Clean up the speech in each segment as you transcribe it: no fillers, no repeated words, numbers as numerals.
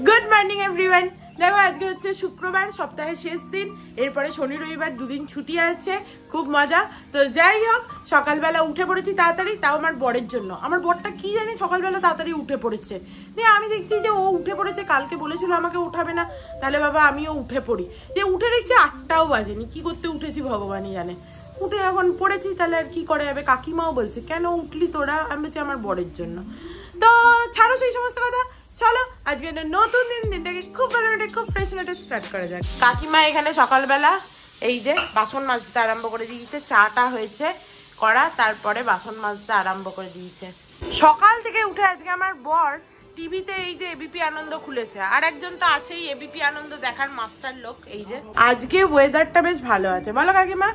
Good morning everyone. দেখো আজকে হচ্ছে শুক্রবার, সপ্তাহের শেষ দিন, এরপরে শনি রবিবার দুদিন ছুটি আছে, খুব মজা। তো যাই হোক, সকালবেলা উঠে পড়েছি তাড়াতাড়ি, তাও আমার বরের জন্য। আমার বরটা কি জানি সকালবেলা তাড়াতাড়ি উঠে পড়েছে, দিয়ে আমি দেখছি যে ও উঠে পড়েছে, কালকে বলেছিল আমাকে উঠাবে না, তাহলে বাবা আমিও উঠে পড়ি। দিয়ে উঠে দেখছি 8টাও বাজেনি, কি করতে উঠেছি ভগবানই জানে। উঠে এখন পড়েছি, তাহলে আর কি করে যাবে। কাকিমাও বলছে কেন উঠলি তোরা, আমি বলছি আমার বরের জন্য। তো ছাড়ো সেই সমস্ত কথা, চলো আজকে নতুন দিনটাকে খুব ভালো খুব ফ্রেশ মেটে স্টার্ট করা যাক। কাকিমা এখানে সকালবেলা এই যে বাসন মাজতে আরম্ভ করে দিয়েছে, চাটা হয়েছে করা, তারপরে বাসন মাজতে আরম্ভ করে দিয়েছে। সকাল থেকে উঠে আজকে আমার বর টিভিতে এই যে এবিপি আনন্দ খুলেছে, আর একজন তো আছেই এবিপি আনন্দ দেখার মাস্টার লোক। এই যে আজকে ওয়েদারটা বেশ ভালো আছে, বলো কাকিমা?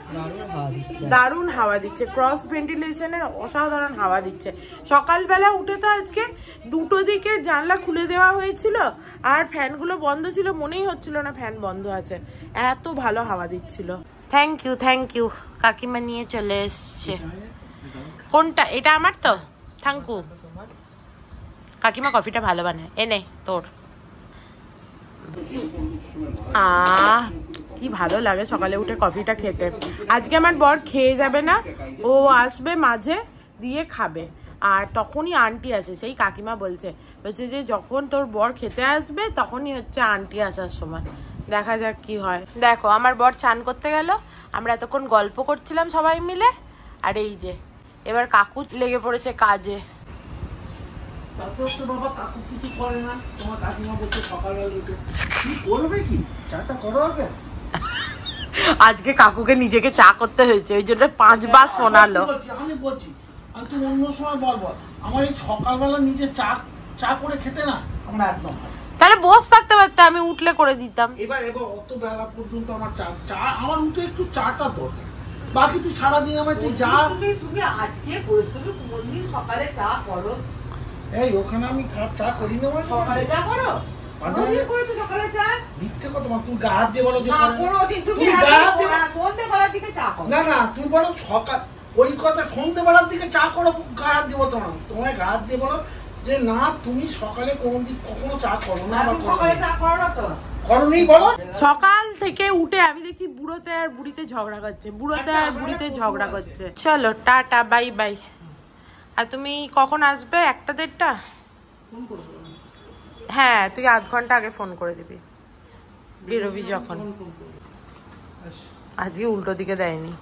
দারুণ হাওয়া দিচ্ছে, ক্রস ভেন্টিলেশনে অসাধারণ হাওয়া দিচ্ছে। সকালবেলা উঠে তো আজকে 2টো দিকে জানলা খুলে দেওয়া হয়েছিল, আর ফ্যানগুলো বন্ধ ছিল, মনেই হচ্ছিল না ফ্যান বন্ধ আছে, এত ভালো হাওয়া দিচ্ছিল। থ্যাংক ইউ কাকিমা নিয়ে চলে এসছে। কোনটা? এটা আমার তো, থ্যাংক ইউ। কাকিমা কফিটা ভালো বানায়, এনে তোর। কি ভালো লাগে সকালে উঠে কফিটা খেতে। আজকে আমার বর খেয়ে যাবে না, ও আসবে মাঝে দিয়ে খাবে, আর তখনই আন্টি আসে। সেই কাকিমা বলছে যে যখন তোর বর খেতে আসবে তখনই হচ্ছে আন্টি আসার সময়, দেখা যাক কি হয়। দেখো আমার বর চান করতে গেল, আমরা এতক্ষণ গল্প করছিলাম সবাই মিলে, আর এই যে এবার কাকু লেগে পড়েছে কাজে। আজকে কাকুকে নিজেকে চা করতে হয়েছে, ওই জন্য 5 বার শোনালো। আমি বলছি আমি তো অন্য সময় বলবো, আমার এই সকালবেলা নিজে চা করে খেতে না আমরা একদম, তাহলে বস থাকতে পারতে, আমি উঠলে করে দিতাম। এবার অত বেলা পর্যন্ত আমার চা আমার উঠে একটু চাটা দরকার, বাকি তুই সারাদিন আমার তুই যা। তুমি আজকে তুমি কোনদিন সকালে চা করো? এই ওখানে আমি চা করি না, সকালে চা করো? সকালে চা মিথ্যে কথা, তুই গা হাত দিয়ে বলো যে তুমি সন্ধ্যেবেলার দিকে চা করো। না তুই বলো সকাল, ওই কথা সন্ধ্যেবেলার দিকে চা করো, গা হাত দিয়ে বলতো না, তোমায় গা হাত দিয়ে বলো যে না তুমি সকালে কখনো চা করো না। সকালে চা করো না তো, করনি বলো। সকাল থেকে উঠে আমি দেখছি বুড়োতে আর বুড়িতে ঝগড়া করছে, ঝগড়া করছে। চলো টাটা, বাই বাই। আর তুমি কখন আসবে? 1টা-1:30? হ্যাঁ, তুই আধ ঘন্টা আগে ফোন করে দিবি, বেরোবি যখন। আজকে উল্টো দিকে দেয়নি,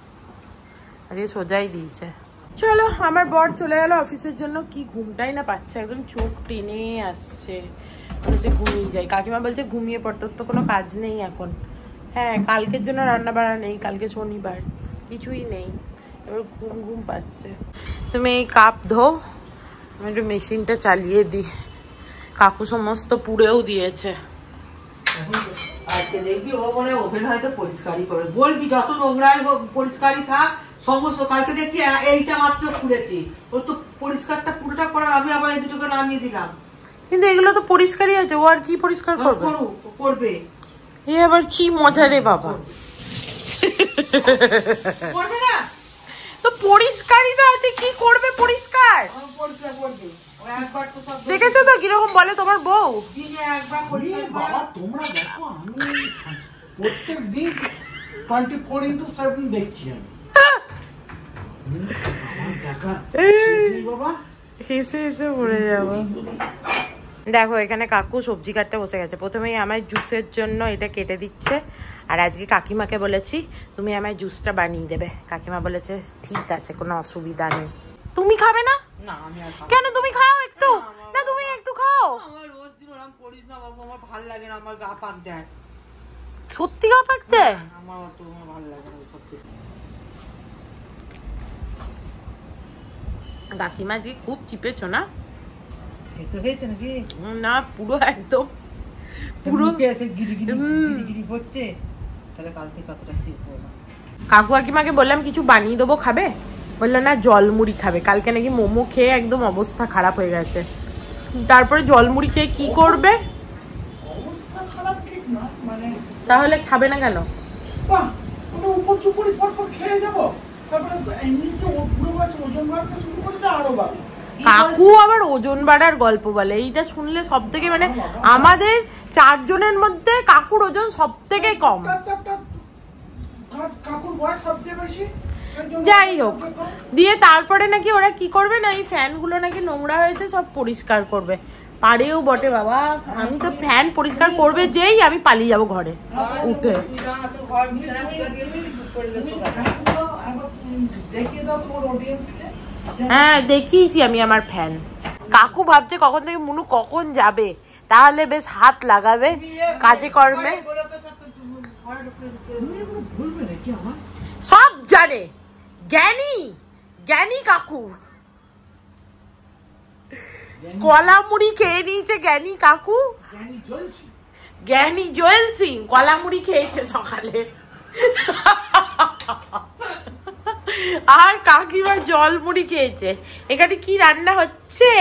আজকে সোজাই দিয়েছে। চলো, আমার বর চলে গেল অফিসের জন্য। কি ঘুমটাই না পাচ্ছে, একদম চোখ টেনে আসছে, বলছে ঘুমিয়ে যাই। কাকিমা বলছে ঘুমিয়ে পড়, তোর তো কোনো কাজ নেই এখন। হ্যাঁ, কালকের জন্য রান্না বাড়া নেই, কালকে শনিবার, কিছুই নেই, এবার ঘুম পাচ্ছে। তুমি এই কাপ ধো, আমি একটু মেশিনটা চালিয়ে দিই। কাকু সমস্ত পুড়েও দিয়েছে। আজকে দেখবি ও মনে ওভেন হয়তো পরিষ্কারই করে, বলবি যত নোংরাই পরিষ্কারই থাক সমস্ত। কালকে দেখছি এইটা মাত্র পুড়েছি, ও তো পরিষ্কারটা পুরোটা করা, আমি আবার এই দুটোকে নামিয়ে দিলাম। কিন্তু এগুলো তো পরিষ্কারই আছে, ও আর কি পরিষ্কার করবে? করবে এ আবার কি মজা রে বাবা, করবে না তো পরিষ্কারই তো আছে, কি করবে পরিষ্কার? করবে। দেখেছো তো কিরকম বলে তোমার বউ? তোমরা দেখো, আমি প্রত্যেক দিন 24/7 দেখছি আমি। দেখো এখানে কাকু সবজি কাটতে বসে গেছে। প্রথমেই আমার জুসের জন্য এটা কেটে দিচ্ছে, আর আজকে কাকিমাকে বলেছি তুমি আমায় জুসটা বানিয়ে দেবে। কাকিমা বলেছে ঠিক আছে, কোনো অসুবিধা নেই। তুমি খাবে না? না আমি আর খাবো। কেন? তুমি খাও একটু না, তুমি একটু খাও। আমার রোজ দিন ওরকম করিস না বাবু, আমার ভালো লাগে না, আমার গা পাক দেয়। সত্যি গা পাক দেয়? আমার অত ভালো লাগে না সত্যি। কাকিমা যে খুব চিপেছো না? এতো হয়েছে নাকি? না, পুরো একদম পুরো গিরি করছে, তাহলে কাল থেকে কতটা চিপবো না। কাকু কাকিমাকে বললাম কিছু বানিয়ে দেবো, খাবে? বললো না, জলমুড়ি খাবে। কালকে নাকি মোমো খেয়ে একদম অবস্থা খারাপ হয়ে গেছে, তারপরে জলমুড়ি খেয়ে কি করবে? অবস্থা খারাপ ঠিক না, মানে তাহলে খাবে না কেন? বাহ, ওটা উপর চুপড়ি পর খেয়ে যাবো, তারপরে এমনিতে পুরো মাছ ওজন বাড়তে শুরু করে দেয় আরো বাড়ে। কাকু আবার ওজন বাড়ার গল্প বলে, এইটা শুনলে সব থেকে মানে আমাদের 4 জনের মধ্যে কাকুর ওজন সব থেকে কম। কাকুর বয়স সবচেয়ে বেশি। যাই হোক, দিয়ে তারপরে নাকি ওরা কি করবে না, এই ফ্যানগুলো নাকি নোংরা হয়েছে সব পরিষ্কার করবে। পারেও বটে বাবা, আমি তো ফ্যান পরিষ্কার করবে যেই আমি পালিয়ে যাবো ঘরে উঠে। হ্যাঁ দেখিয়েছি আমি আমার ফ্যান। কাকু ভাবছে কখন থেকে মুনু কখন যাবে, তাহলে বেশ হাত লাগাবে কাজে কর্মে। সব জানে, জ্ঞানী জ্ঞানী কাকু। কলা মুড়ি খেয়ে নিয়েছে জ্ঞানী কাকু, জ্ঞানী জোয়েল সিং কলা মুড়ি খেয়েছে সকালে। আর কাকিমা জল মুড়ি খেয়েছে। এখানে কি রান্না হচ্ছে?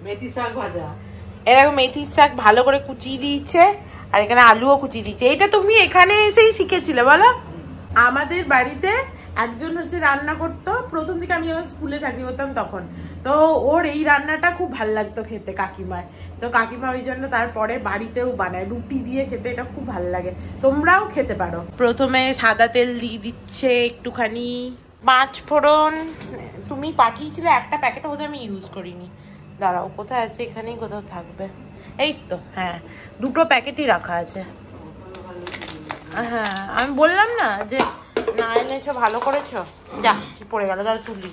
মেথি শাক ভাজা। এরকম মেথির শাক ভালো করে কুচিয়ে দিয়েছে, আর এখানে আলুও কুচিয়ে দিয়েছে। এটা তুমি এখানে এসেই শিখেছিলে বলো? আমাদের বাড়িতে একজন হচ্ছে রান্না করতো, প্রথম থেকে আমি যখন স্কুলে চাকরি করতাম তখন। তো ওর এই রান্নাটা খুব ভালো লাগতো খেতে কাকিমার। তো কাকিমা ওই জন্য তারপরে বাড়িতেও বানায়, রুটি দিয়ে খেতে এটা খুব ভালো লাগে। তোমরাও খেতে পারো। প্রথমে সাদা তেল দিয়ে দিচ্ছে একটুখানি, 5 ফোড়ন। তুমি পাঠিয়েছিলে একটা প্যাকেট, বোধহয় আমি ইউজ করিনি। দাঁড়াও কোথায় আছে, এখানেই কোথাও থাকবে। এই তো, হ্যাঁ 2টো প্যাকেটই রাখা আছে। হ্যাঁ আমি বললাম না যে না এনেছো, ভালো করেছো। যা কি পড়ে গেল, তাহলে তুলি।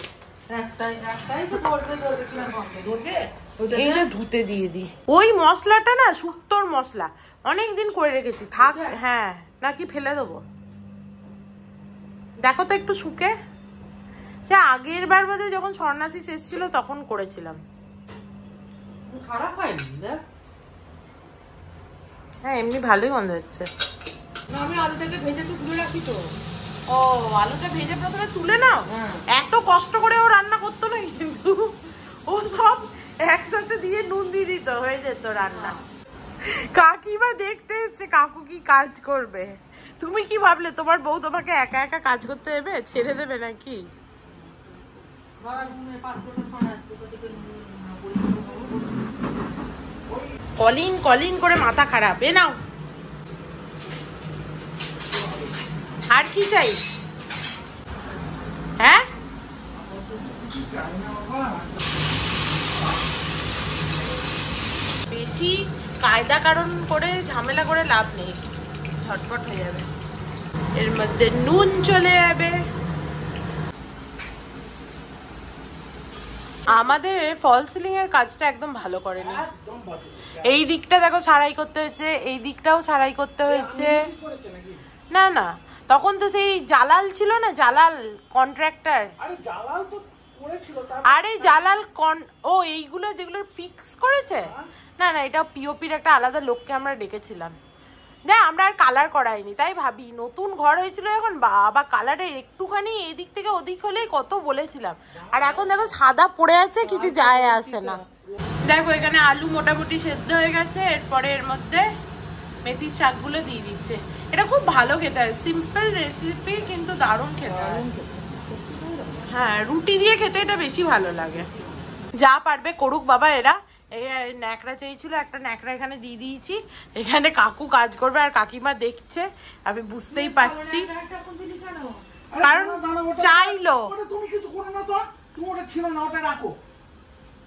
এইটা ধুতে দিয়ে দিই। ওই মশলাটা না শুক্তোর মশলা, অনেকদিন করে রেখেছি, থাক। হ্যাঁ নাকি ফেলে দেবো? দেখো তো একটু শুকে। সে আগের বার বাদে যখন সন্ন্যাসী শেষ ছিল তখন করেছিলাম। খারাপ হয়নি। হ্যাঁ এমনি ভালোই গন্ধ হচ্ছে। আমি আলুটাকে ভেজে তো তুলে রাখি তো। ও আলুটা ভেজে প্রথমে তুলে নাও? এত কষ্ট করে ও রান্না করতো না কিন্তু, ও সব একসাথে দিয়ে নুন দিয়ে দিত, হয়ে যেত রান্না। কাকিমা দেখতে এসছে কাকু কি কাজ করবে। তুমি কি ভাবলে তোমার বউ তোমাকে একা একা কাজ করতে দেবে, ছেড়ে দেবে নাকি? কলিন কলিন করে মাথা খারাপ। এ নাও, আর কি চাই? হ্যাঁ বেশি কায়দা কারণ করে ঝামেলা করে লাভ নেই, ঝটপট হয়ে যাবে। এর মধ্যে নুন চলে যাবে। আমাদের ফল সিলিং এর কাজটা একদম ভালো করেনি। এই দিকটা দেখো ছাড়াই করতে হয়েছে, এই দিকটাও ছাড়াই করতে হয়েছে। না না, তখন তো সেই জালাল ছিল না, জালাল কন্ট্রাক্টর। আরে জালাল ও এইগুলো যেগুলো ফিক্স করেছে। না না, এটা পিওপির একটা আলাদা লোককে আমরা ডেকেছিলাম। না আমরা আর কালার করাইনি, তাই ভাবি নতুন ঘর হয়েছিল এখন, বাবা কালারের একটুখানি এদিক থেকে ওদিক হলে কত বলেছিলাম। আর এখন দেখো সাদা পড়ে আছে, কিছু যায় আসে না। দেখো এখানে আলু মোটামুটি সেদ্ধ হয়ে গেছে, এরপরে এর মধ্যে মেথির শাকগুলো দিয়ে দিচ্ছে। এটা খুব ভালো খেতে হয়, সিম্পল রেসিপি কিন্তু দারুণ খেতে হয়। হ্যাঁ রুটি দিয়ে খেতে এটা বেশি ভালো লাগে। যা পারবে করুক বাবা এরা। এই ন্যাকড়া চেয়েছিল, একটা ন্যাকড়া এখানে দিয়ে দিয়েছি। এখানে কাকু কাজ করবে আর কাকিমা দেখছে, আমি বুঝতেই পারছি, কারণ চাইলো।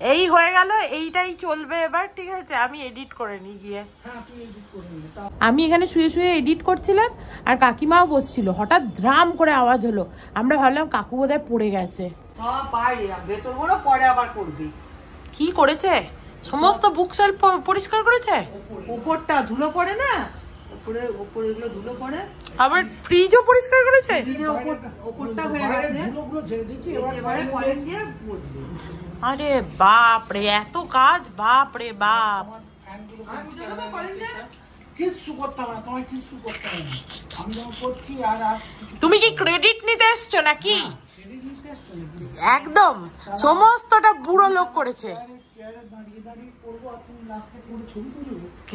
এই হয়ে গেল, এইটাই চলবে এবার, ঠিক আছে? আমি এডিট করে নি গিয়ে। আমি এখানে শুয়ে শুয়ে এডিট করছিলাম আর কাকিমাও বসছিল। হঠাৎ দ্রাম করে আওয়াজ হলো, আমরা ভাবলাম কাকু বোধহয় পড়ে গেছে। কি করেছে? সমস্ত বুকশেলফ পরিষ্কার করেছে। উপরটা ধুলো পড়ে না, উপরে উপরে এগুলো ধুলো পড়ে। আবার ফ্রিজও পরিষ্কার করেছে। উপরটা হয়ে গেছে, ধুলোগুলো ঝেড়ে দিয়েছি, এবারে কলিং দিয়ে মুছবে। আরে বাপ রে, এত কাজ, বাপ রে বাপ। তুমি কি ক্রেডিট নিতে এসছো নাকি? একদম সমস্তটা বুড়ো লোক করেছে।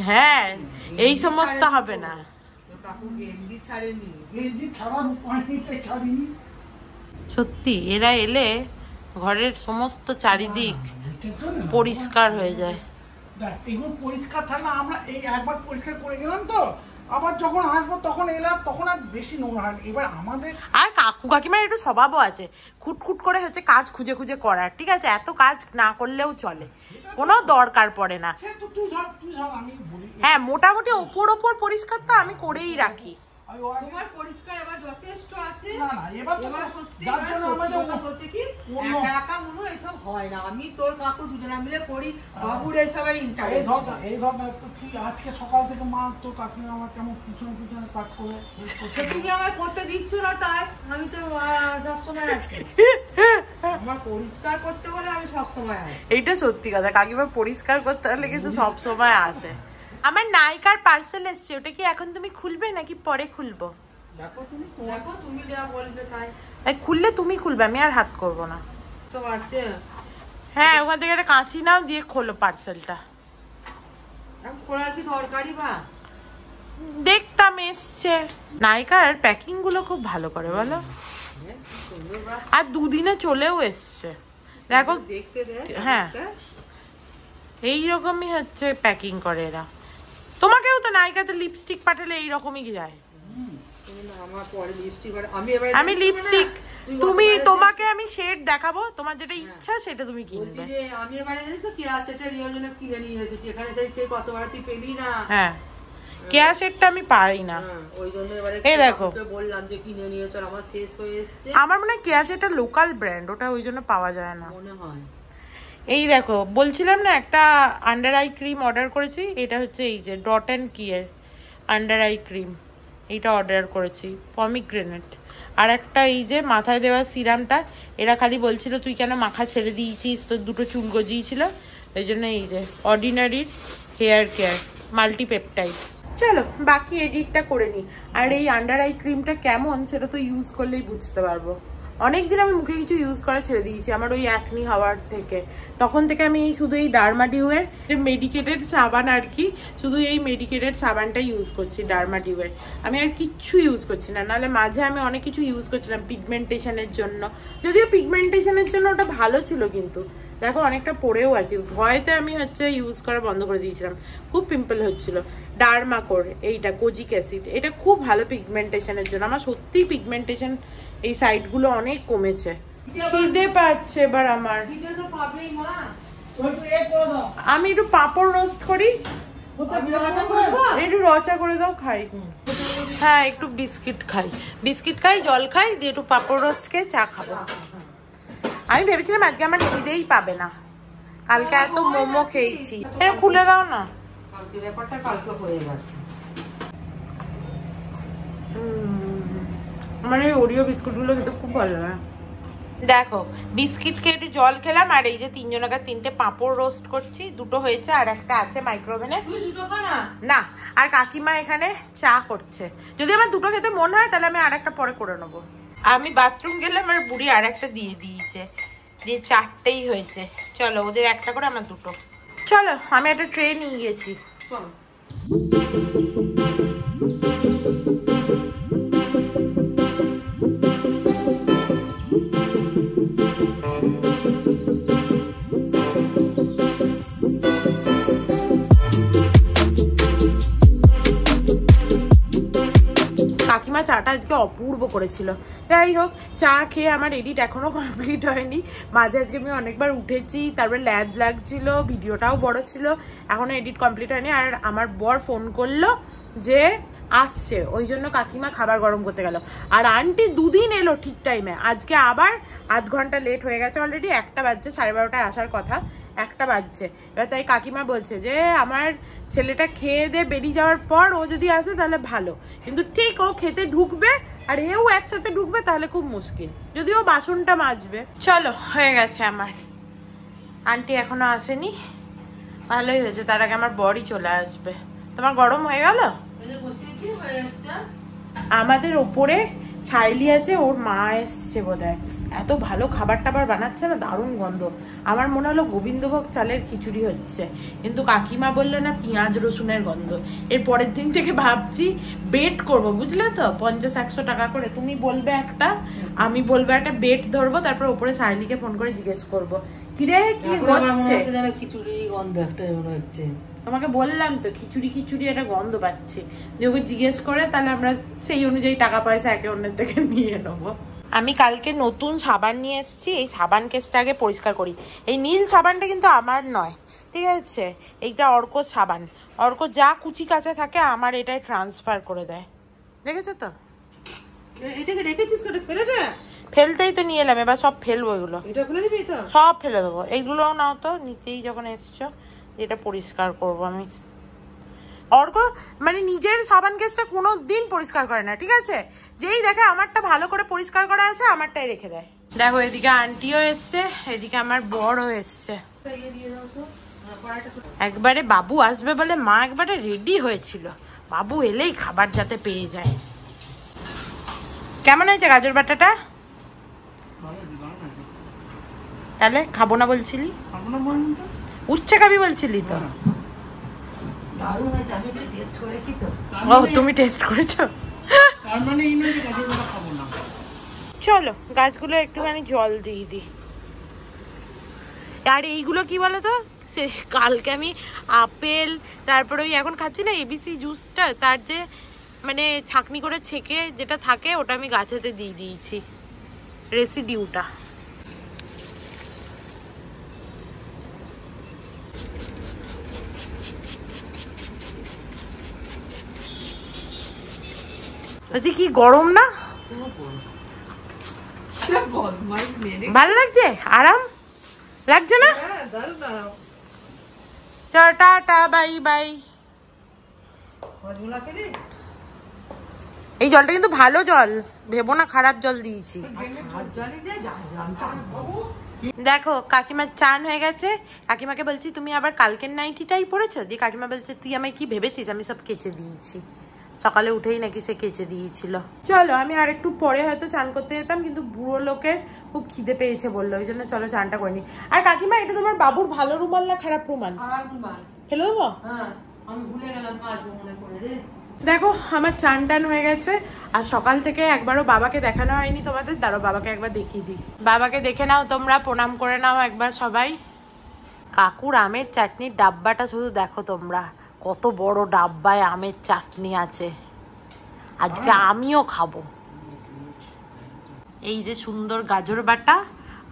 হ্যাঁ এই সমস্ত হবে না। সত্যি এরা এলে ঘরের সমস্ত চারিদিক পরিষ্কার হয়ে যায়। দেখ এগুলো পরিষ্কার থাকে না, আমরা এই একবার পরিষ্কার করে গেলাম তো, আবার যখন আসবো তখন এলাম, তখন আর বেশি নোংরা হয়। এবার আমাদের আর কাকু কাকিমার একটু স্বভাবও আছে, খুটখুট করে হচ্ছে কাজ খুঁজে খুঁজে করার, ঠিক আছে? এত কাজ না করলেও চলে, কোনো দরকার পড়ে না। তুই ধর আমি বলি, হ্যাঁ মোটামুটি ওপর পরিষ্কার তো আমি করেই রাখি। তোমার পরিষ্কার এবার যথেষ্ট আছে। না এবার সত্যি আমাদের বলতে কি একা একা মনে হয় এসব হয় না, আমি তোর কাকু দুজনে মিলে করি, বাবুর এসবের ইন্টারেস্ট। এই ধর না তুই আজকে সকাল থেকে মা তোর কাকিমা আমার কেমন পিছনে কাজ করে, তুমি আমায় করতে দিচ্ছ না, তাই আমি তো সবসময় আছি। আমার পরিষ্কার করতে হলে আমি সবসময় আছি। এইটা সত্যি কথা, কাকিমা পরিষ্কার করতে হলে কিন্তু সবসময় আসে। আমার নাইকার পার্সেল এসছে, ওটা কি এখন তুমি খুলবে নাকি পরে খুলবো? দেখো তুমি যা বলবে তাই। খুললে তুমি খুলবে, আমি আর হাত করবো না। তো আছে, হ্যাঁ ওখান থেকে একটা কাঁচি নাও, দিয়ে খোলো পার্সেলটা। খোলার কি দরকারই বা? দেখতাম এসছে। নাইকার প্যাকিং গুলো খুব ভালো করে বলো, আর দুদিনে চলেও এসছে দেখো। দেখতে হ্যাঁ এইরকমই হচ্ছে প্যাকিং করে এরা। তোমাকেও তো নাইকাতে লিপস্টিক পাঠালে এইরকমই যায়। আমি লিপস্টিক, তোমাকে আমি শেড দেখাবো, তোমার যেটা ইচ্ছা সেটা তুমি কিনবে। আমি এবারে জানিস তো কেয়া সেটের রিওজনে কিনে নিয়ে এসেছি, এখানে দেখতে কতবার তুই পেলি না। হ্যাঁ কেয়া সেটটা আমি পাই না, ওই জন্য এবারে এই দেখো বললাম যে কিনে নিয়ে চল, আমার শেষ হয়ে এসেছে। আমার মনে হয় কেয়া সেটটা লোকাল ব্র্যান্ড, ওটা ওই জন্য পাওয়া যায় না মনে হয়। এই দেখো বলছিলাম না একটা আন্ডার আই ক্রিম অর্ডার করেছি, এটা হচ্ছে এই যে ডট অ্যান্ড কিয়ের আন্ডার আই ক্রিম, এইটা অর্ডার করেছি পমিগ্রেনেট। আর একটা এই যে মাথায় দেওয়া সিরামটা, এরা খালি বলছিল তুই কেন মাখা ছেড়ে দিয়েছিস, তোর দুটো চুল গজিয়েছিল, ওই জন্য এই যে অর্ডিনারির হেয়ার কেয়ার মাল্টিপেপটাইড। চলো বাকি এডিটটা করে নিই। আর এই আন্ডার আই ক্রিমটা কেমন সেটা তো ইউজ করলেই বুঝতে পারবো। অনেকদিন আমি মুখে কিছু ইউজ করা ছেড়ে দিয়েছি আমার ওই অ্যাকনি হওয়ার থেকে, তখন থেকে আমি শুধু এই ডার্মাডিউয়ের মেডিকেটেড সাবান আর কি, শুধু এই মেডিকেটেড সাবানটা ইউজ করছি ডার্মাডিউয়ের, আমি আর কিচ্ছু ইউজ করছি না। নাহলে মাঝে আমি অনেক কিছু ইউজ করছিলাম পিগমেন্টেশনের জন্য, যদিও পিগমেন্টেশনের জন্য ওটা ভালো ছিল, কিন্তু দেখো অনেকটা পড়েও আছি, ভয়তে আমি হচ্ছে ইউজ করা বন্ধ করে দিয়েছিলাম, খুব পিম্পল হচ্ছিল। ডার্মাকোর এইটা কোজিক অ্যাসিড, এটা খুব ভালো পিগমেন্টেশনের জন্য, আমার সত্যিই পিগমেন্টেশন এই সাইডগুলো অনেক কমেছে। খিদে পাচ্ছে এবার আমার, আমি একটু পাঁপড় রোস্ট করি, একটু রচা করে দাও খাই। হ্যাঁ একটু বিস্কিট খাই, জল খাই, দিয়ে একটু পাঁপড় রোস্ট খেয়ে চা খাবো। আমি ভেবেছিলাম আজকে আমার খিদেই পাবে না, কালকে এত মোমো খেয়েছি। এটা খুলে দাও না, ব্যাপারটা কালকে হয়ে গেছে। আমার এই ওরিও বিস্কুটগুলো খেতে খুব ভালো লাগে। দেখো বিস্কিট খেয়ে একটু জল খেলাম, আর এই যে তিনজনকে তিনটে পাঁপড় রোস্ট করছি, দুটো হয়েছে আর একটা আছে মাইক্রোওভেনে। না আর কাকিমা এখানে চা করছে, যদি আমার দুটো খেতে মন হয় তাহলে আমি আর একটা পরে করে নেবো। আমি বাথরুম গেলাম আর বুড়ি আর একটা দিয়ে দিয়েছে, দিয়ে চারটেই হয়েছে। চলো ওদের একটা করে আমার দুটো। চলো আমি একটা ট্রে নিয়ে গেছি। কাকিমা চাটা আজকে অপূর্ব করেছিল। যাই হোক চা খেয়ে আমার এডিট এখনো কমপ্লিট হয়নি, মাঝে আজকে আমি অনেকবার উঠেছি, তারপরে ল্যাদ লাগছিল, ভিডিওটাও বড় ছিল, এখনো এডিট কমপ্লিট হয়নি। আর আমার বর ফোন করলো যে আসছে, ওই জন্য কাকিমা খাবার গরম করতে গেল। আর আন্টি দুদিন এলো ঠিক টাইমে, আজকে আবার আধ ঘন্টা লেট হয়ে গেছে, অলরেডি 1টা বাজছে, 12:30টায় আসার কথা, 1টা বাজছে। এবার তাই কাকিমা বলছে যে আমার ছেলেটা খেয়ে দিয়ে বেরিয়ে যাওয়ার পর ও যদি আসে তাহলে ভালো, কিন্তু ঠিক ও খেতে ঢুকবে আর এও একসাথে ঢুকবে তাহলে খুব মুশকিল, যদি ও বাসনটা মাজবে। চলো হয়ে গেছে আমার, আন্টি এখনো আসেনি, ভালোই হয়েছে, তার আগে আমার বরই চলে আসবে। তোমার গরম হয়ে গেল? আমাদের ওপরে ছাইলি আছে, ওর মা এসছে বোধহয়, এত ভালো খাবার টাবার বানাচ্ছে না, দারুণ গন্ধ। আমার মনে হলো গোবিন্দভোগ চালের খিচুড়ি হচ্ছে, কিন্তু কাকিমা বললো না পেঁয়াজ রসুনের গন্ধ। এর পরের দিন থেকে ভাবছি বেট করব, বুঝলে তো, 50-100 টাকা করে, তুমি বলবে একটা, আমি বলবো একটা, বেট ধরবো, তারপর ওপরে ছাইলিকে ফোন করে জিজ্ঞেস করবো কিরে কি হচ্ছে? খিচুড়ি গন্ধ একটা মনে হচ্ছে। তোমাকে বললাম তো খিচুড়ি খিচুড়ি একটা গন্ধ পাচ্ছে, যে ওকে জিজ্ঞেস করে তাহলে আমরা সেই অনুযায়ী টাকা পয়সা একে অন্যের থেকে নিয়ে নেবো। আমি কালকে নতুন সাবান নিয়ে এসেছি, এই সাবান কেসটা আগে পরিষ্কার করি। এই নীল সাবানটা কিন্তু আমার নয়, ঠিক আছে? এইটা অর্ক সাবান। অর্ক যা কুচি কাঁচা থাকে আমার এটাই ট্রান্সফার করে দেয়, দেখেছো তো? এটাকে রেখেছিস কেটে ফেলে দে। ফেলতেই তো নিয়ে এলাম, এবার সব ফেলবো এগুলো, এটা ফেলে দিবি তো? সব ফেলে দেবো। এইগুলোও নাও তো, নিতেই যখন এসছো, এটা পরিষ্কার করব আমি। অর্ক মানে নিজের সাবান কেসটা কোনো দিন পরিষ্কার করে না, ঠিক আছে? যেই দেখে আমারটা ভালো করে পরিষ্কার করা আছে আমারটাই রেখে দেয়। দেখো এদিকে আন্টিও এসছে, এদিকে আমার বড়ও এসছে। একবারে বাবু আসবে বলে মা একবারে রেডি হয়েছিল, বাবু এলেই খাবার যাতে পেয়ে যায়। কেমন হয়েছে গাজর বাটাটা? তাহলে খাবো না বলছিলি? উচ্ছে খাবি বলছিলি তো? দারুণ হয়েছে, আমি একটু টেস্ট করেছি তো। ও তুমি টেস্ট করেছো? তার মানে এই নয় যে গাজর বাটা খাবো না। চলো গাছগুলো একটুখানি জল দিয়ে দিই। আর এইগুলো কি বলতো, সে কালকে আমি আপেল, তারপরে ওই এখন খাচ্ছি না এবিসি জুসটা, তার যে মানে ছাঁকনি করে ছেঁকে যেটা থাকে ওটা আমি গাছেতে দিয়ে দিয়েছি, রেসিডিউটা। বলছি কি গরম না? ভালো লাগছে? আরাম লাগছে না? Tata bye bye. এই জলটা কিন্তু ভালো জল, ভেবো না খারাপ জল দিয়েছি। দেখো কাকিমার চান হয়ে গেছে। কাকিমাকে বলছি তুমি আবার কালকের নাইটিটাই পরেছো? দিয়ে কাকিমা বলছে তুই আমায় কি ভেবেছিস আমি সব কেচে দিয়েছি। সকালে উঠেই নাকি সে কেচে দিয়েছিল। চলো আমি আর একটু পরে হয়তো চান করতে যেতাম, কিন্তু বুড়ো লোকের খুব খিদে পেয়েছে বললো, ওই জন্য চলো চানটা করিনি। আর কাকিমা এটা তোমার বাবুর ভালো রুমাল না খারাপ রুমাল? ফেলে দেবো? দেখো আমার চান টান হয়ে গেছে, আর সকাল থেকে একবারও বাবাকে দেখানো হয়নি তোমাদের। দাঁড়ো বাবাকে একবার দেখিয়ে দিই। বাবাকে দেখে নাও তোমরা, প্রণাম করে নাও একবার সবাই। কাকুর আমের চাটনির ডাব্বাটা শুধু দেখো তোমরা, কত বড় ডাব্বায় আমের চাটনি আছে। আজকে আমিও খাবো। এই যে সুন্দর গাজর বাটা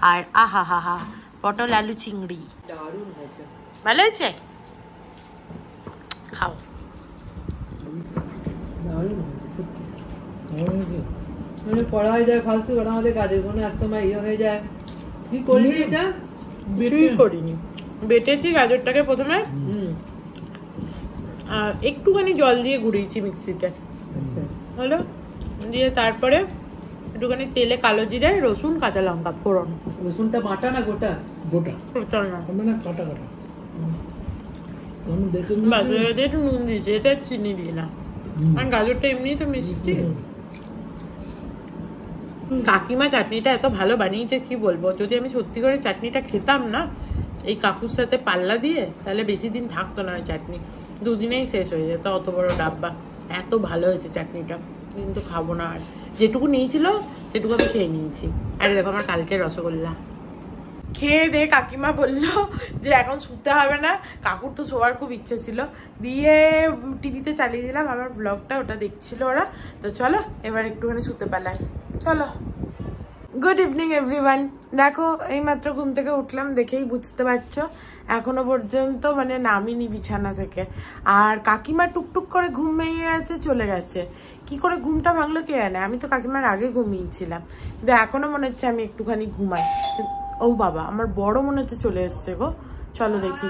আর আহা হা হা পটল আলু চিংড়ি, ভালো হয়েছে? খাও। পড়াই যায় ফালতু, কারণ আমাদের কাজের কোনো এক সময় ইয়ে হয়ে যায়। কি করবি এটা? বেটে করিনি, বেটেছি গাজরটাকে প্রথমে, একটুখানি জল দিয়ে ঘুরিয়েছি মিক্সিতে, হলো। দিয়ে তারপরে একটুখানি তেলে কালো জিরে, রসুন, কাঁচা লঙ্কা ফোড়ন। রসুনটা বাটা না গোটা? গোটা। গোটা না, মানে কাটা কাটা। একটু নুন দিয়েছি, এটা চিনি দিই না, কারণ গাজরটা এমনি তো মিষ্টি। কাকিমা চাটনিটা এত ভালো বানিয়েছে কি বলবো। যদি আমি সত্যি করে চাটনিটা খেতাম না এই কাকুর সাথে পাল্লা দিয়ে, তাহলে বেশি দিন থাকতো না ওই চাটনি, দুদিনেই শেষ হয়ে যেত। অত বড় ডাব্বা, এত ভালো হয়েছে চাটনিটা, কিন্তু খাবো না। আর যেটুকু নিয়েছিল সেটুকু আমি খেয়ে নিয়েছি। আর দেখো আমার কালকের রসগোল্লা খেয়ে দে কাকিমা বললো যে এখন শুতে হবে না। কাকুর তো শোয়ার খুব ইচ্ছে ছিল, দিয়ে টিভিতে চালিয়ে দিলাম আমার ব্লগটা, ওটা দেখছিল ওরা। তো চলো এবার একটুখানি শুতে পালাই, চলো। Good evening everyone. দেখো এইমাত্র ঘুম থেকে উঠলাম, দেখেই বুঝতে পারছো এখনো পর্যন্ত মানে নামিনি বিছানা থেকে। আর কাকিমা টুকটুক করে ঘুম ভেঙে গেছে, চলে গেছে। কি করে ঘুমটা ভাঙলো কে জানে, আমি তো কাকিমার আগে ঘুমিয়েছিলাম, কিন্তু এখনো মনে হচ্ছে আমি একটুখানি ঘুমাই। ও বাবা আমার বড় মনে হচ্ছে চলে এসছে গো, চলো দেখি।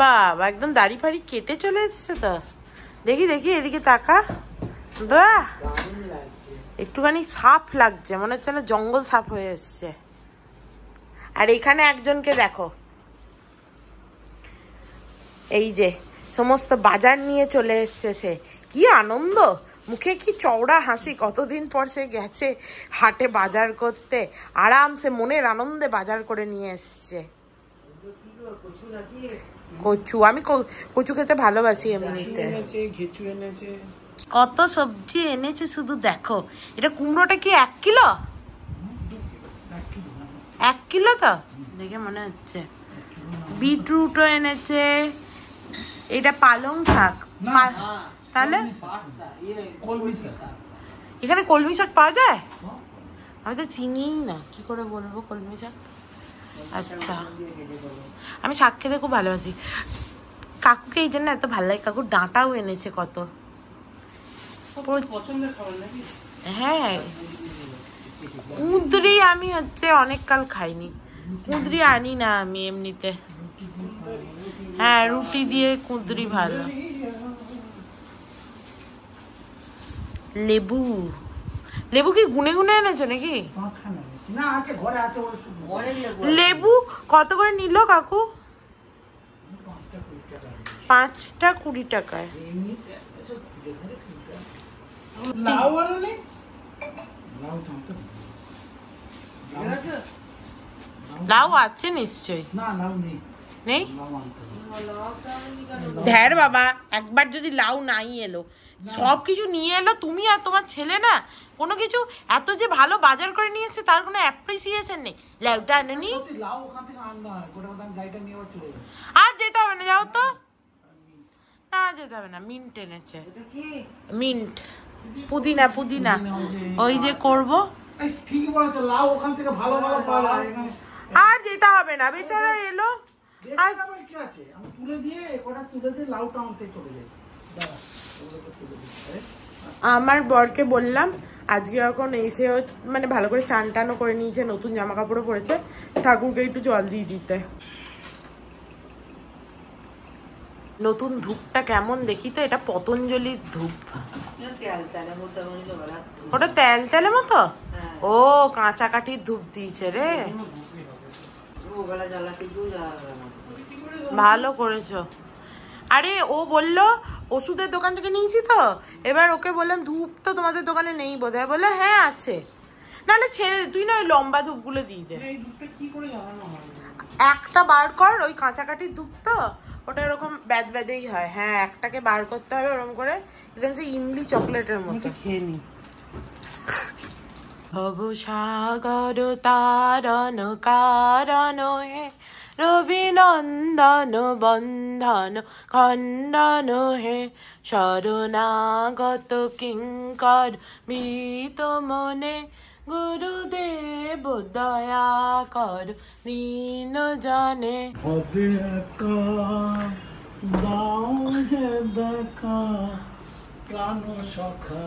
বাবা একদম দাড়ি ফাড়ি কেটে চলে এসছে তো, দেখি দেখি এদিকে তাকা। বাহ একটুখানি সাপ লাগছে, মনে হচ্ছে না জঙ্গল সাপ হয়ে এসছে। আর এখানে একজনকে দেখো, এই যে সমস্ত বাজার নিয়ে চলে এসছে সে, কি আনন্দ, মুখে কি চওড়া হাসি। কতদিন পর সে গেছে হাটে বাজার করতে, আরামসে মনের আনন্দে বাজার করে নিয়ে এসছে। কচু, আমি কচু খেতে ভালোবাসি এমনিতে। কত সবজি এনেছে শুধু দেখো। এটা কুমড়োটা কি 1 কিলো? 1 কিলো তো দেখে মনে হচ্ছে। বিটরুটও এনেছে, এটা পালং শাক। তাহলে এখানে কলমি শাক পাওয়া যায়? আমি তো চিনি না, কি করে বলবো কলমি শাক। আচ্ছা, আমি শাক খেতে খুব ভালোবাসি। কাকুকে এই জন্য এত ভালো লাগে, কাকু ডাঁটাও এনেছে কত। হ্যাঁ, কুঁদরি আমি অনেক কাল খাইনি, কুঁদরি আনি না আমি এমনিতে। হ্যাঁ, রুটি দিয়ে কুঁদরি ভালো। লেবু, লেবু কি গুনে গুনে এনেছো নাকি? লেবু কত করে নিল কাকু? 5টা 20 টাকায়। লাউ আছে নিশ্চয়ই। নেই? ধ্যার বাবা, একবার যদি লাউ নাই এলো, সবকিছু নিয়ে এলো তুমি আর তোমার ছেলে, না কোনো কিছু এত যে ভালো বাজার করে নিয়েছে তার কোনো অ্যাপ্রিসিয়েশন নেই। লাউটা আনেনি, আর যেতে হবে না, যাও তো। না যেতে হবে না, মিন্ট এনেছে, মিন্ট, পুদিনা, পুদিনা ওই যে করবো। আর যেতে হবে না, বেচারা এলো। আমার বরকে বললাম আজকে এখন এসে মানে ভালো করে চান টানও করে নিয়েছে, নতুন জামা কাপড়ও পরেছে, ঠাকুরকে একটু জল দিয়ে দিতে। নতুন ধূপটা কেমন দেখি তো, এটা পতঞ্জলির ধূপ। ওটা তেল তেলে মতো? ও কাঁচা কাঠির ধূপ দিয়েছে রে, ভালো করেছো। আরে ও বললো ওষুধের দোকান থেকে নিয়েছি তো, এবার ওকে বললাম ধূপ তো তোমাদের দোকানে নেই বোধহয়, বলে হ্যাঁ আছে, নাহলে ছেড়ে তুই না ওই লম্বা ধূপগুলো দিয়ে দে। একটা বার কর, ওই কাঁচা কাঠির ধূপ তো ওটা এরকম ব্যাদ ব্যাদেই হয়। হ্যাঁ, একটাকে বার করতে হবে ওরকম করে, একদম সে ইমলি চকলেটের মতো। খেয়ে নি। ভব সাগর তারণ কারণ হে, রবিনন্দন বন্ধন খণ্ডন হে, শরণাগত কিঙ্কর ভীত মনে, গুরুদেব দয়া কর দীন জানে। প্রাণ সখা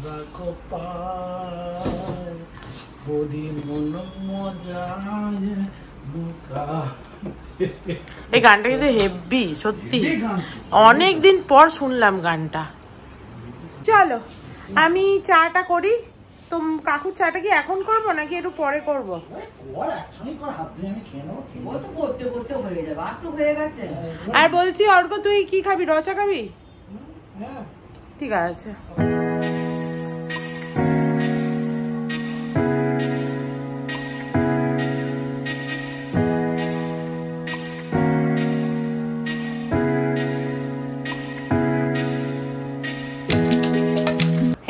রাখো পায়, বড়ি মন মজায় বুকা। এই গানটা কিন্তু হেভি, সত্যি অনেকদিন পর শুনলাম গানটা। চলো আমি চাটা করি। তো কাকুর চাটা কি এখন করবো নাকি একটু পরে করবো? আর বলছি অর্ক, তুই কি খাবি? রচা খাবি? ঠিক আছে।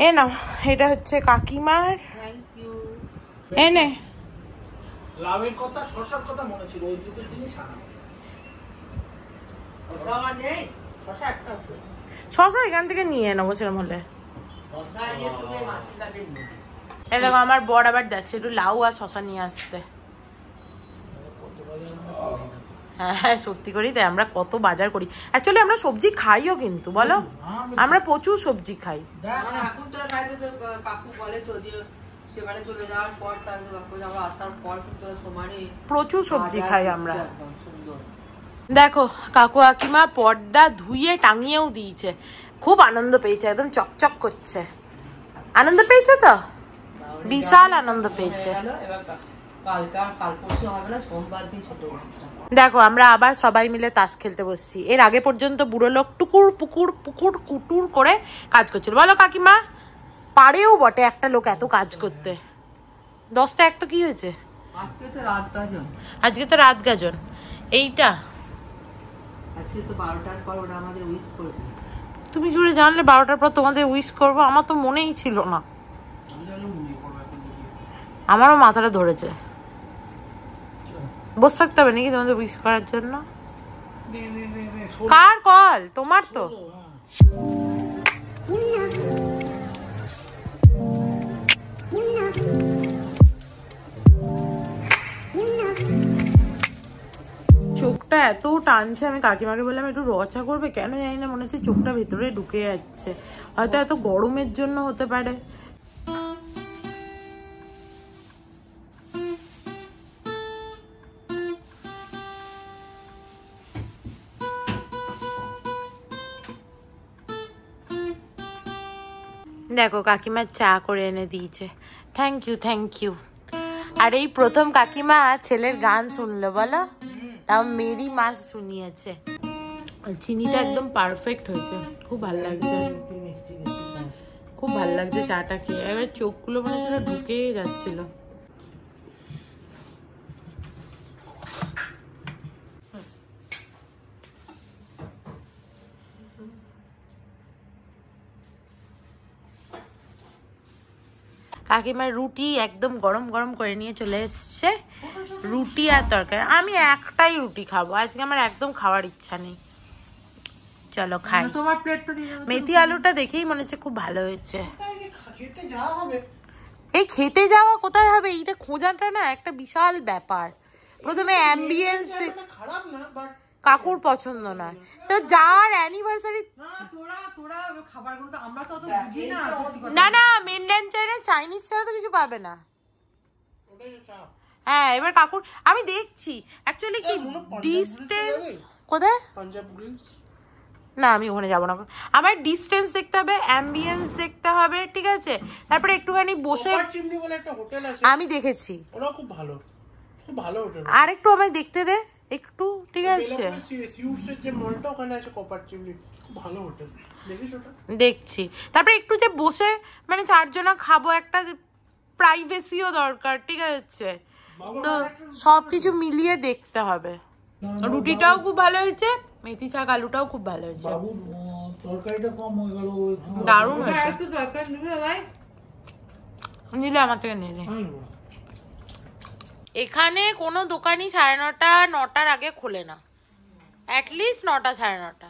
এ না, এটা হচ্ছে কাকিমার। এনে লাভের কথা, শশার কথা মনে ছিল, ওই দুটো জিনিস শশা এখান থেকে নিয়ে নেবো সেরকম হলে। দেখো আমার বর আবার যাচ্ছে একটু লাউ আর শশা নিয়ে আসতে। হ্যাঁ হ্যাঁ, সত্যি করি তাই, আমরা কত বাজার করি। অ্যাকচুয়ালি আমরা সবজি খাইও কিন্তু, বলো আমরা প্রচুর সবজি খাই। প্রচুর সবজি খাই আমরা। দেখো কাকু কাকিমা পর্দা ধুয়ে টাঙিয়েও দিয়েছে, খুব আনন্দ পেয়েছে, একদম চকচক করছে। আনন্দ পেয়েছে তো, বিশাল আনন্দ পেয়েছে। দেখো আমরা আবার সবাই মিলে তাস খেলতে বসছি। এর আগে পর্যন্ত বুড়ো লোক টুকুর পুকুর পুকুর কুটুর করে কাজ করছিল, বলো কাকিমা? পারেও বটে একটা লোক এত কাজ করতে। 10টা এক তো কি হয়েছে, আজকে তো রাত গাজন। এইটা তুমি কি করে জানলে 12টার পর তোমাদের উইশ করবো? আমার তো মনেই ছিল না, আমারও মাথাটা ধরেছে। বসে থাকতে হবে নাকি তোমাদের উইশ করার জন্য? কার কল? তোমার তো। চোখটা এত টানছে, আমি কাকিমাকে বললাম একটু রচা করবে, কেন জানি না মনে হচ্ছে চোখটা ভেতরে ঢুকে যাচ্ছে, হয়তো এত গরমের জন্য হতে পারে। দেখো কাকিমা চা করে এনে দিয়েছে, থ্যাংক ইউ থ্যাংক ইউ। আর এই প্রথম কাকিমা ছেলের গান শুনলো, বলো, তাও মেরি মাস শুনিয়েছে। চিনিটা একদম পারফেক্ট হয়েছে, খুব ভালো লাগছে, খুব ভালো লাগছে চাটা খেয়ে। এবার চোখগুলো মনে হচ্ছিল ঢুকে যাচ্ছিল। কাকিমার রুটি একদম গরম গরম করে নিয়ে চলে এসছে, রুটি আর তরকারি। আমি একটাই রুটি খাবো আজকে, আমার একদম খাওয়ার ইচ্ছা নেই। চলো খাই। মেথি আলুটা দেখেই মনে হচ্ছে খুব ভালো হয়েছে। এই খেতে যাওয়া কোথায় হবে, এইটা খোঁজাটা না একটা বিশাল ব্যাপার। প্রথমে অ্যাম্বিয়েন্স কাকুর পছন্দ নয়, তো যার অ্যানিভার্সারি না না মেনল্যান্ড চাইনা চাইনিজ ছাড়া তো কিছু পাবে না। হ্যাঁ এবার কাকুর আমি দেখছি অ্যাকচুয়ালি কি ডিস্টেন্স কোথায়, না আমি ওখানে যাবো না, আমার ডিস্টেন্স দেখতে হবে, অ্যাম্বিয়েন্স দেখতে হবে, ঠিক আছে, তারপরে একটুখানি বসে আমি দেখেছি ওরা খুব ভালো, খুব ভালো হোটেল। আর একটু আমায় দেখতে দে একটু, ঠিক আছে, যে মলটা ওখানে আছে কপার চিমনি, খুব ভালো হোটেল, দেখিস ওটা? দেখছি। তারপরে একটু যে বসে মানে চারজনা খাবো, একটা প্রাইভেসিও দরকার, ঠিক আছে, তো সবকিছু মিলিয়ে দেখতে হবে। রুটিটাও খুব ভালো হয়েছে, মেথি শাক আলুটাও খুব ভালো হয়েছে, তরকারিটা কম হয়ে গেল, দারুণ হয়েছে। নিলে আমার থেকে নিলে। এখানে কোনো দোকানই 9:30 9টার আগে খোলে না, অ্যাটলিস্ট 9টা 9:30।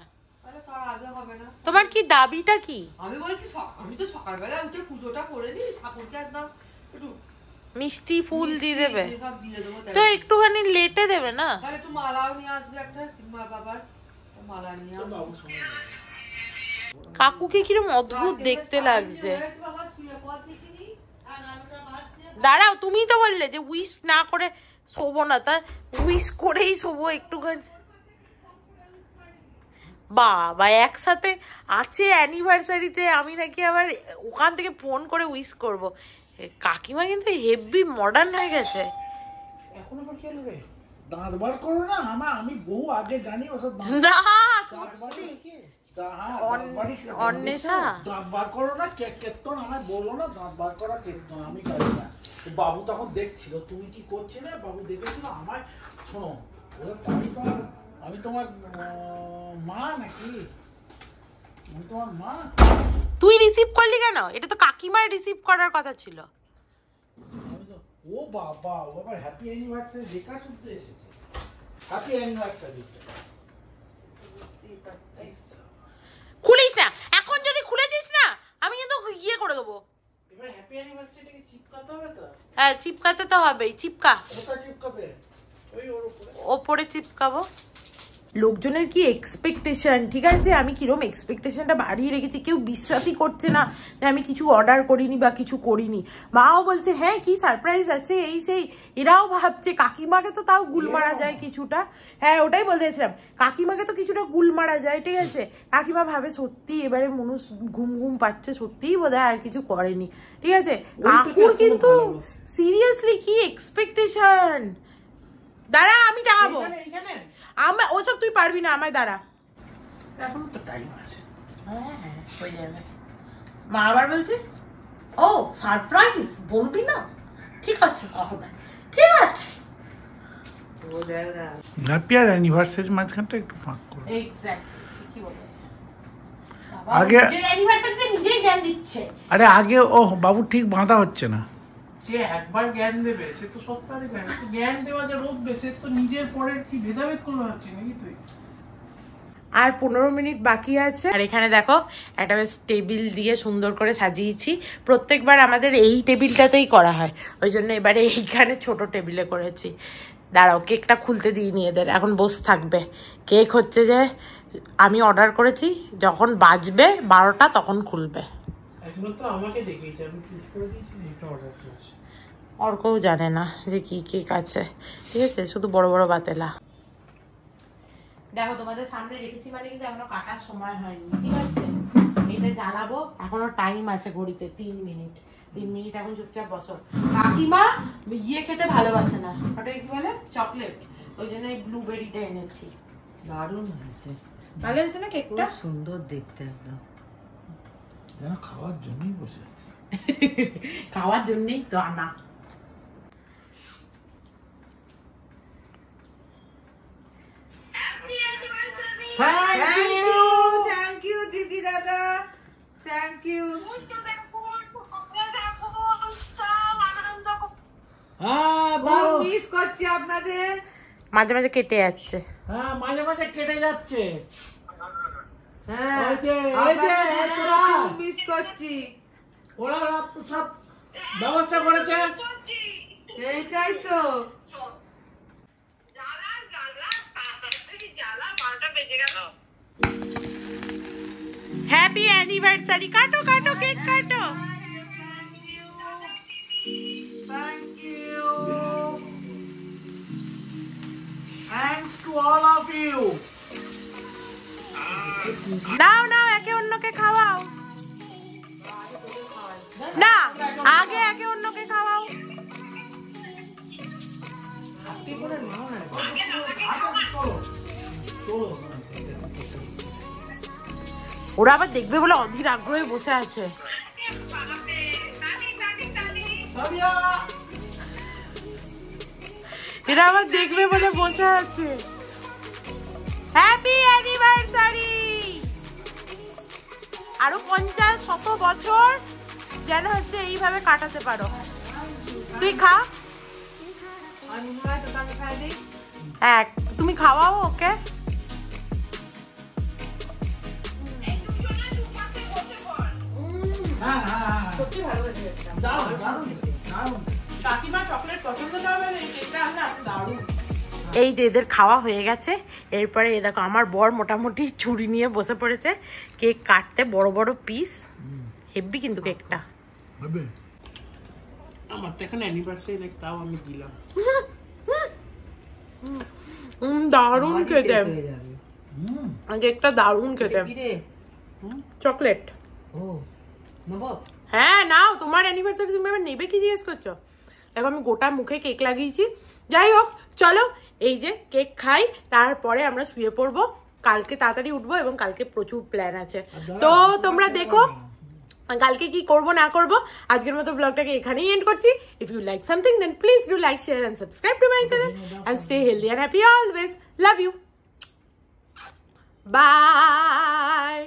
তোমার কি দাবিটা কি? আমি বলছি আমি তো সকালবেলা উঠে পুজোটা করে দিই, ঠাকুরকে একদম একটু মিষ্টি ফুল দিয়ে দেবে, তো একটুখানি লেটে দেবে না? তাহলে একটু মালাও নিয়ে আসবে, একটা মা বাবার মালা নিয়ে আসবে। কাকুকে কিরকম অদ্ভুত দেখতে লাগছে। দাঁড়াও, তুমি তো বললে যে উইশ না করে শোবো না, তা উইশ করেই শোবো একটুখানি। বাবা একসাথে আছে অ্যানিভার্সারিতে, আমি নাকি আবার ওখান থেকে ফোন করে উইশ করব। কাকিমা কিন্তু হেভি মডার্ন হয়ে গেছে। এখন আবার কি হলো রে, দাঁত বার করো না, আমি বহু আগে জানি ওসব না সত্যি অন্বেষা দাঁত বার করো না, কেতন আমায় বললো না দাঁত বার করা কেতন, আমি জানি না। বাবু তখন দেখছিল তুমি কি করছিলে, বাবু দেখেছিল আমায়। শোনো আমি তোমার মা নাকি, আমি তোমার মা। তুই রিসিভ করলি কেন? এটা তো কাকিমার রিসিভ করার কথা ছিল। ও বাবা, ও আবার হ্যাপি অ্যানিভার্সারি লেখা শুনতে এসেছে, হ্যাপি অ্যানিভার্সারি। খুলিস না, এখন যদি খুলেছিস না আমি কিন্তু ইয়ে করে দেবো। এবার হ্যাপি অ্যানিভার্সারিটাকে চিপকাতে হবে তো? হ্যাঁ চিপকাতে তো হবেই, চিপকা। ওটা চিপকাবে, ওই ওর ওপরে চিপকাবো। লোকজনের কি এক্সপেকটেশন, ঠিক আছে, আমি কিরম এক্সপেকটেশনটা বাড়িয়ে রেখেছি, কেউ বিশ্বাসই করছে না যে আমি কিছু অর্ডার করিনি বা কিছু করিনি। মাও বলছে হ্যাঁ কি সারপ্রাইজ আছে এই সেই, এরাও ভাবছে। কাকিমাকে তো তাও গুল মারা যায় কিছুটা, হ্যাঁ ওটাই বলতে চাইছিলাম, কাকিমাকে তো কিছুটা গুল মারা যায়, ঠিক আছে। কাকিমা ভাবে সত্যি এবারে মানুষ ঘুম ঘুম পাচ্ছে, সত্যিই বোধহয় আর কিছু করেনি, ঠিক আছে। কাকুর কিন্তু সিরিয়াসলি কি এক্সপেকটেশন। দাঁড়া আমি টাকাবো, আমি ওসব তুই পারবি না, আমায় দাঁড়া, এখনো তো টাইম আছে। মা আবার বলছে ও সারপ্রাইজ বলবি না, ঠিক আছে ঠিক আছে। হ্যাপি অ্যানিভার্সারি মাঝখানটা একটু ফাঁক করো। এক্স্যাক্টলি কি বলেছে আগে অ্যানিভার্সারিতে নিজেই জ্ঞান দিচ্ছে। আরে আগে ও বাবু ঠিক বাঁধা হচ্ছে না, যে একবার জ্ঞান দেবে সে তো সবটারই জ্ঞান দেওয়া যে রোগ সে তো নিজের পরের কি ভেদাভেদ করলো হচ্ছে নাকি তুই। আর 15 মিনিট বাকি আছে। আর এখানে দেখো একটা বেশ টেবিল দিয়ে সুন্দর করে সাজিয়েছি। প্রত্যেকবার আমাদের এই টেবিলটাতেই করা হয়, ওই জন্য এবারে এইখানে ছোট টেবিলে করেছি। দাঁড়াও, কেকটা খুলতে দিইনি এদের, এখন বসে থাকবে। কেক হচ্ছে যে আমি অর্ডার করেছি, যখন বাজবে 12টা তখন খুলবে। একমাত্র আমাকে দেখিয়েছে, আমি চুজ করে দিয়েছি যেটা অর্ডার করেছি। অর্কও জানে না যে কি কেক আছে, ঠিক আছে, শুধু বড় বড় বাতেলা। দেখো তোমাদের সামনে রেখেছি মানে কিন্তু এখনো কাটার সময় হয়নি, ঠিক আছে। এটা জ্বালাবো, এখনো টাইম আছে ঘড়িতে 3 মিনিট। 3 মিনিট এখন চুপচাপ বসো। কাকিমা ইয়ে খেতে ভালোবাসে না, ওটা কি বলে, চকলেট, ওই জন্য এই ব্লুবেরিটা এনেছি। দারুণ হয়েছে, ভালো হয়েছে না কেকটা? সুন্দর দেখতে একদম। খাওয়ার জন্যই বসে আছে। খাওয়ার জন্যই তো আনা। থ্যাংক ইউ দিদি দাদা, থ্যাংক ইউ। মিস করছি আপনাদের। মাঝে মাঝে কেটে যাচ্ছে। হ্যাঁ মাঝে মাঝে কেটে যাচ্ছে। হ্যাঁ মিস করছি। ওরা সব ব্যবস্থা করেছে, এইটাই তো। Happy anniversary. কাটো কাটো, কেক কাটো। Thank you. Thanks to all of you. নাও নাও, একে অন্যকে খাওয়াও। না, আগে একে অন্যকে খাওয়াও। ওরা আবার দেখবে বলে অধীর আগ্রহে বসে আছে। এরা আবার দেখবে বলে বসে আছে। Happy anniversary. আরো 50-100 বছর যেন হচ্ছে এইভাবে কাটাতে পারো। তুই খা। এক তুমি খাওয়াও ওকে। সত্যি ভালো হয়েছে। কাকিমা চকলেট পছন্দ না বলে এটা না দারুণ। এই যে এদের খাওয়া হয়ে গেছে, এরপরে এ দেখো আমার বর মোটামুটি ছুরি নিয়ে বসে পড়েছে কেক কাটতে, বড় বড় পিস। হেভি কিন্তু কেকটা। আমার তো এখন অ্যানিভার্সারি নেক্সট, তাও আমি দিলাম। দারুণ খেতে কেকটা, দারুণ খেতে। চকলেট। ও নেবো? হ্যাঁ নাও, তোমার অ্যানিভার্সারি, তুমি আবার নেবে কি জিজ্ঞেস করছো? দেখো আমি গোটা মুখে কেক লাগিয়েছি। যাই হোক চলো, এই যে কেক খাই, তারপরে আমরা শুয়ে পড়বো। কালকে তাড়াতাড়ি উঠবো এবং কালকে প্রচুর প্ল্যান আছে, তো তোমরা দেখো কালকে কি করব না করব। আজকের মতো ব্লগটাকে এখানেই এন্ড করছি। If you like something then please do like, share and subscribe to my channel and stay healthy and happy always. Love you, by.